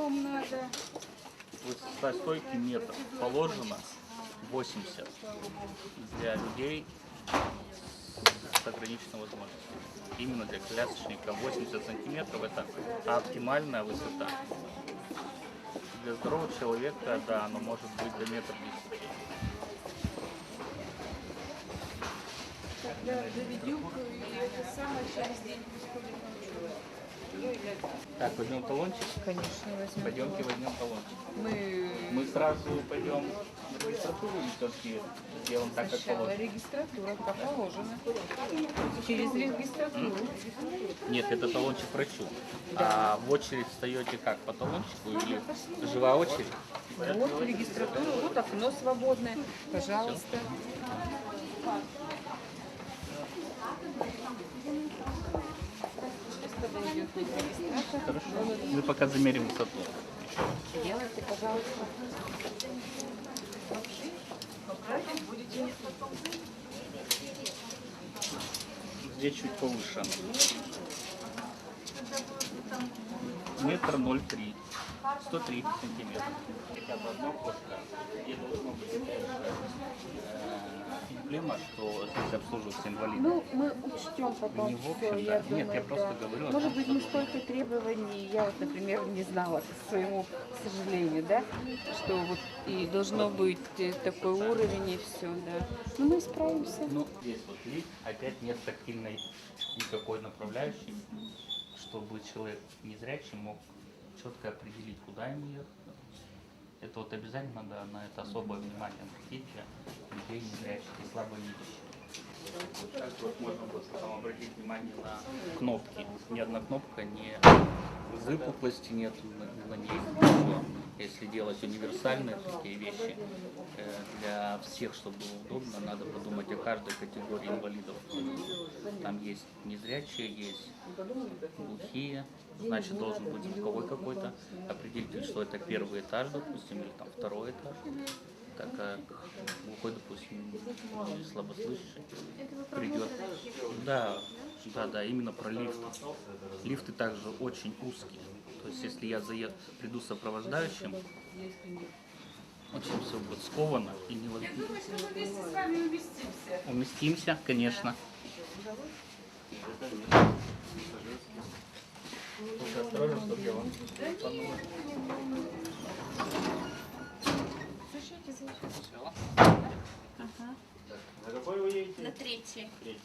потом надо. Высота стойки метр. Положено 80 для людей с ограниченной возможностью. Именно для колясочника 80 сантиметров это оптимальная высота. Для здорового человека, да, оно может быть до метра 10. Когда доведем, и это самое через день происходит ночью. Так, возьмем талончик? Конечно, возьмем. Пойдемте возьмем талончик. Мы Мы сразу пойдем на регистратуру и все-таки сделаем так, как сначала положено. регистратура, как положено. Через регистратуру. Нет, это талончик врачу. А в очередь встаете как, по талончику или живая очередь? Вот регистратура, вот окно свободное. Пожалуйста. Сейчас подойдет регистратор. Хорошо. Мы пока замерим высоту. Делайте, пожалуйста. Здесь чуть повыше. Метр 0,3. 103 сантиметра. Хотя бы одно кошка. И должно быть эмблема, что здесь обслуживаются инвалиды. Ну, мы учтем потом. Не в всё, общем, я да. думаю, Нет, я просто да. говорю о Может том, быть, что- мы столько требований, я вот, например, не знала, к своему к сожалению, да, что вот и должно быть такой уровень и все, да. Но мы справимся. Ну, здесь вот лифт, опять нет тактильной никакой направляющей, чтобы человек незрячий мог четко определить, куда ему ехать. Это вот обязательно надо на это особое внимание обратить для людей незрячих и слабовидящих. Так вот можно будет потом обратить внимание на кнопки. Ни одна кнопка не выпуклости нет на ней. Ничего. Если делать универсальные такие вещи для всех, чтобы было удобно, надо подумать о каждой категории инвалидов. Там есть незрячие, есть глухие, значит должен быть звуковой какой-то определитель, что это первый этаж, допустим, или там второй этаж. Так как глухой, допустим, или слабослышащий придет. Да, именно про лифты. Лифты также очень узкие. То есть если я приду с сопровождающим, очень все будет сковано и невозможно. Мы вместе с вами уместимся. Уместимся, конечно. Только осторожно, чтобы я вам не упанула. Все. Ага. На какой вы едете? На третий. Третий.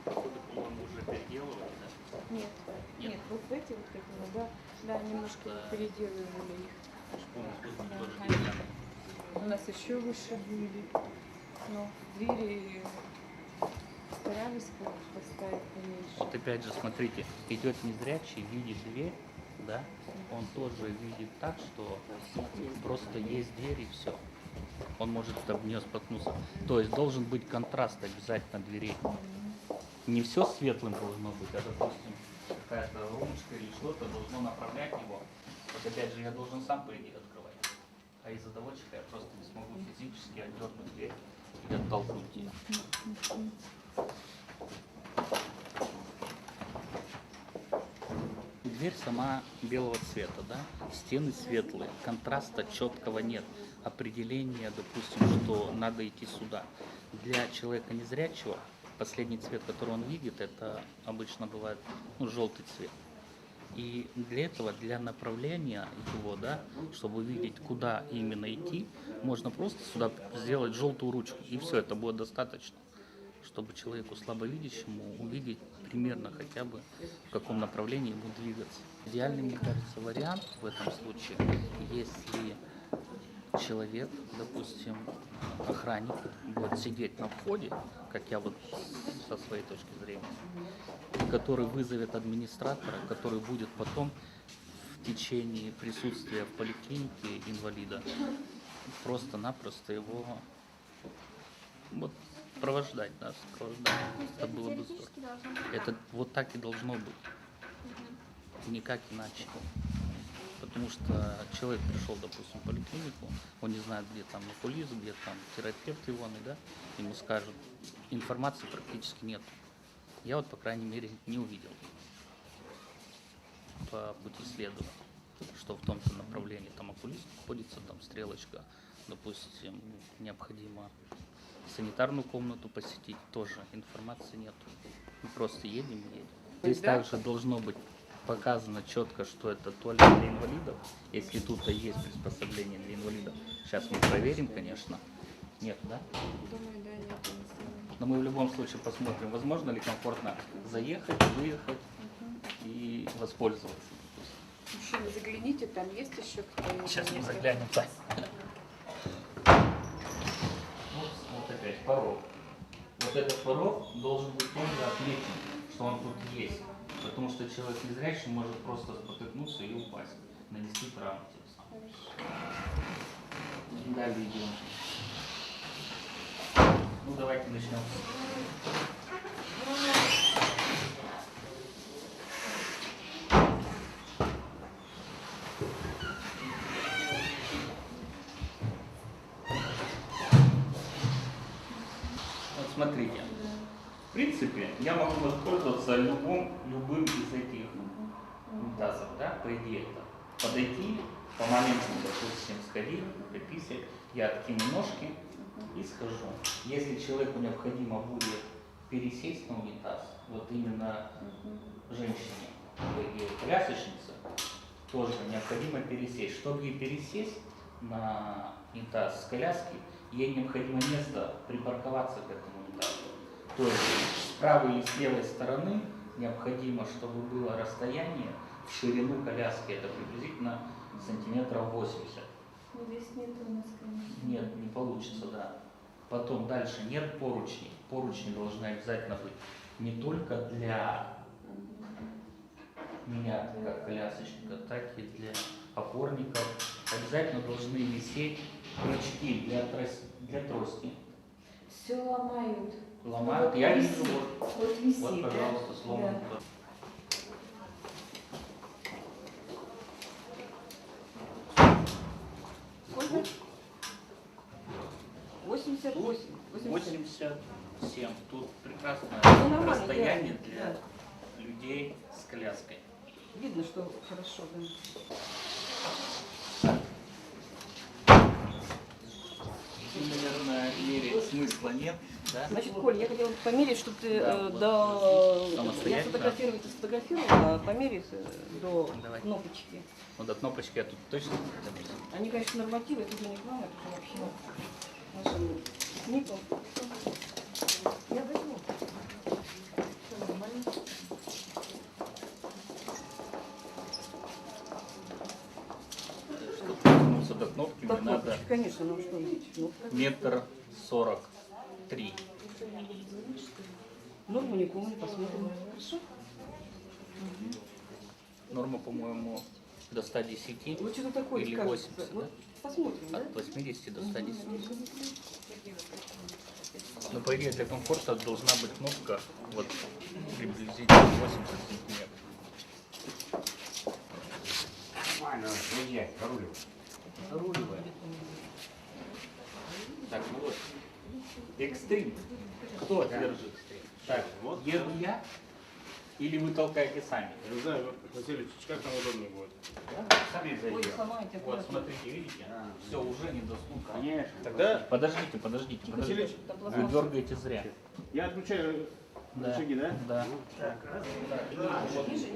Походу, по-моему, уже переделывали, да? Нет, нет, вот в эти вот такие, да, да, немножко переделывали их. Помню, тоже Ага. деревянный. У нас еще выше были, но двери старались поставить поменьше. Вот опять же, смотрите, идет незрячий, видит дверь, да, он тоже видит так, что просто есть дверь и все. Он может об нее споткнуться. То есть должен быть контраст обязательно дверей. Не все светлым должно быть, а, допустим, какая-то ручка или что-то должно направлять его. Вот опять же, я должен сам, по идее, открывать. А из-за доводчика я просто не смогу физически отдернуть дверь или оттолкнуть ее. Дверь сама белого цвета, да? Стены светлые, контраста четкого нет. Определения, допустим, что надо идти сюда. Для человека незрячего последний цвет, который он видит, это обычно бывает желтый цвет. И для этого, для направления его, да, чтобы увидеть, куда именно идти, можно просто сюда сделать желтую ручку, и все, это будет достаточно, чтобы человеку слабовидящему увидеть примерно хотя бы, в каком направлении ему двигаться. Идеальный, мне кажется, вариант в этом случае, если человек, допустим, охранник будет сидеть на входе, как я вот со своей точки зрения, который вызовет администратора, который будет потом в течение присутствия в поликлинике инвалида просто-напросто его вот провождать, да, сопровождать. Это было бы здорово. Это вот так и должно быть. Никак иначе. Потому что человек пришел, допустим, в поликлинику, он не знает, где там окулист, где там терапевт его, да, ему скажут, информации практически нет. Я вот, по крайней мере, не увидел по пути следования, что что в том-то направлении там окулист находится, там стрелочка, допустим, необходимо санитарную комнату посетить, тоже информации нет. Мы просто едем и едем. Здесь Да. также должно быть показано четко, что это туалет для инвалидов. Если тут есть приспособление для инвалидов, сейчас мы проверим, конечно. Нет, да? Думаю, да, нет, я не знаю. Но мы в любом случае посмотрим, возможно ли комфортно заехать, выехать и воспользоваться. Мужчина, загляните, там есть еще кто-нибудь? Сейчас мы заглянем. Так. Вот опять порог. Вот этот порог должен быть тоже отмечен, что он тут есть. Потому что человек незрячий может просто спотыкнуться и упасть, нанести травму тем самым. Далее идем. Ну давайте начнем. Вот смотрите. В принципе, я могу воспользоваться любым из этих унитазов, да, по идее это. Подойти, помаленьку, допустим, сходить, пописать, я откину ножки и схожу. Если человеку необходимо будет пересесть на унитаз, вот именно женщине, по идее, колясочнице, тоже необходимо пересесть. Чтобы ей пересесть на унитаз с коляски, ей необходимо место припарковаться к этому унитазу. То есть с правой или с левой стороны необходимо, чтобы было расстояние в ширину коляски. Это приблизительно сантиметров 80. Здесь нет у нас, конечно. Нет, не получится, да. Потом дальше нет поручней. Поручни должны обязательно быть не только для меня, как колясочника, так и для опорников. Обязательно должны висеть крючки для трости. Все ломают. Ломают. Вот Я висит. вижу, вот, Вот висит, вот, пожалуйста, да? сломан. Да. Сколько? 88. 87. Тут прекрасное Ну, нормально, расстояние да, для людей с коляской. Видно, что хорошо, да. И, наверное, мерить смысла нет, да? Значит, Коль, я хотела померить, чтобы ты Да, вот до... Я самостоятельно. сфотографировать сфотографировала, а померить до Давай. кнопочки. Вот до кнопочки я тут точно добьюсь. Они, конечно, нормативы, это уже не главное, потому что вообще нашим ником. Я возьму. Всё нормально. Чтобы дотянуться до кнопки, До мне надо кнопочки, конечно, ну что здесь? Ну, 1,43 м. норму не помню, посмотрим. Хорошо? Норма, по-моему, до 110 Вот что-то такое или скажется. 80, Вот посмотрим, да? от 80 до 110. Но по идее для комфорта должна быть кнопка вот приблизительно 80 сантиметров. Нормально, приезжай, поруливай. Заруливаем. Так, ну вот. Экстрим. Кто держит? Так, вот еду я или вы толкаете сами? Я не знаю, Василий, как нам удобно будет? Сами Ой, зайдем. сломаете. Вот, аккуратно. смотрите, видите? Все, уже недоступно. Конечно. Тогда Тогда подождите. Василий, Там Вы пластмасса. дергаете зря. я отключаю Да. рычаги, да? Да.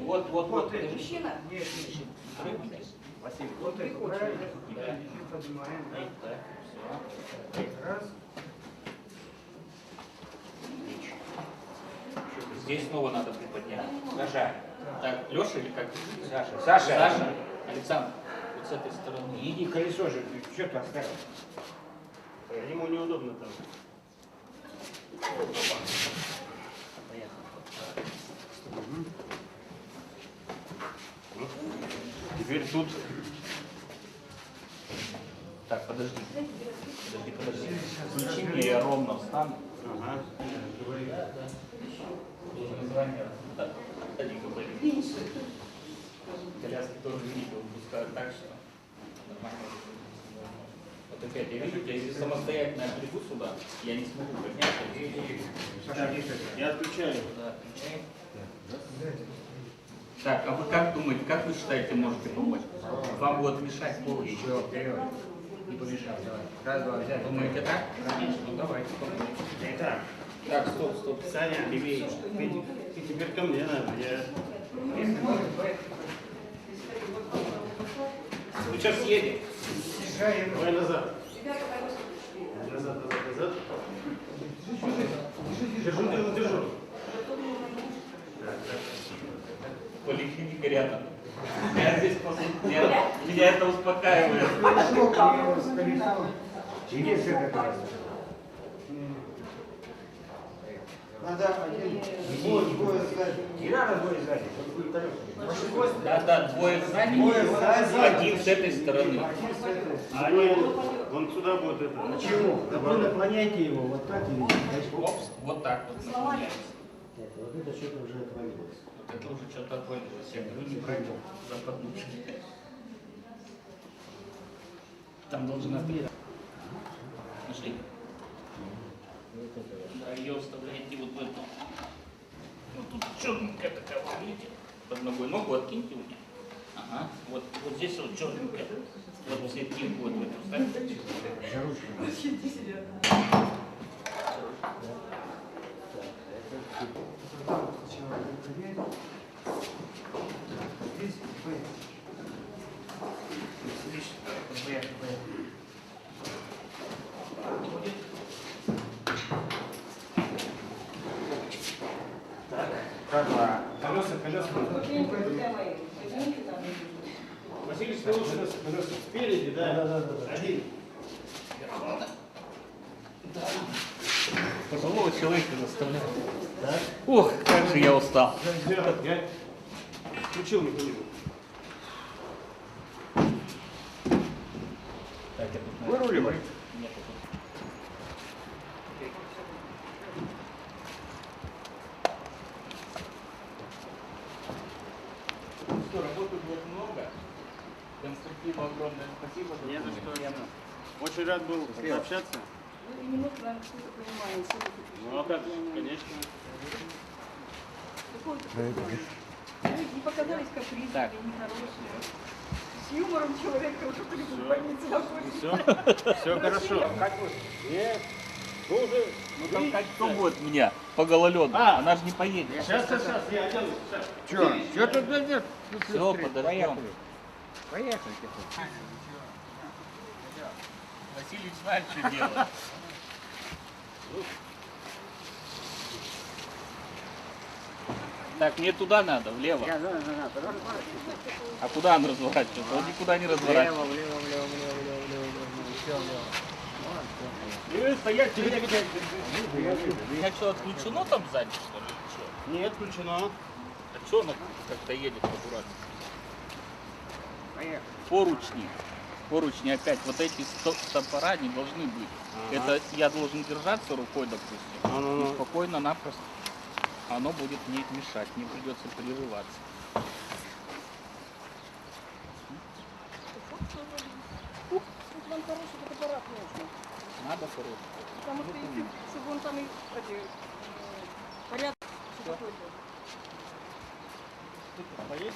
Вот. Мужчина? Василий, Вот приходит. Так, все. Здесь снова надо приподнять. Саша, Так, Леша или как? Саша. Александр, вот с этой стороны. Иди колесо же, ты что ты оставил? Ему неудобно там. Теперь тут. Так, подожди. Включи мне, я ровно встану. Ага. Название. Да, один говорит. Коляски тоже видите, выпускают так, что нормально. Вот опять, я вижу, если самостоятельно я приду сюда, я не смогу подняться. Саша, я отключаю. Да, включай. Так, а вы как думаете, как вы считаете, можете помочь? Вам будет мешать пол. Еще вперед. Не помешал, давай. Раз, два, взять. Думаете так? Ну давайте попробуем. Итак. Так, стоп. Саня, левее. Ты теперь ко мне надо. Ну сейчас съедем. Давай назад. Назад. Держу. Поликлиника рядом. Я здесь меня это успокаивает. Иди с этой стороны. Надо один. Двое сзади. Не надо двое сзади. Да, двое сзади, один с этой стороны. А он сюда будет это. Почему? Вы наклоняйте его вот так и Опс, вот так вот наклоняется. Нет, вот это что-то уже отвалилось. Вот это уже что-то отвалилось. Я говорю, неправильно. Западнушки. Там должна быть. Нашли? Да, ее вставляете вот в эту. Вот тут черненькая такая, вот видите? Под ногой. Ногу откиньте у меня. Ага. Вот здесь вот черненькая. Вот серединку вот в эту ставьте. Колеса. Василий, ты лучше нас спереди, да? Один. Пожилого человека заставляют. Ох, как же я устал. Я включил механизм. Выруливай. Что, работы будет много. Конструктива огромное спасибо. Не за что. Очень рад был пообщаться. Ну а как, конечно. Не показались капризными, Так. нехорошие. С юмором человека уже в больнице находится. Все хорошо. Нет. Ну уже. Ну там как кто будет меня по гололеду? Она же не поедет. Сейчас, я одену. Что тут нет? Все, подождем. Поехали. Василий знает, что делать. Так, мне туда надо, влево. А куда он разворачивается? Он никуда не разворачивается. Влево. Все, Стоять, Меня что, отключено там сзади, что ли? или что? Нет, включено. А что оно как-то едет аккуратно? Поручни опять. Вот эти стопора не должны быть. Это я должен держаться рукой, допустим. И спокойно, напросто. Оно будет мне мешать, мне придется прерываться. Вам хороший фотоаппарат нужно. Надо хороший. Потому что если, чтобы он там и порядок, что такое-то. Поедем?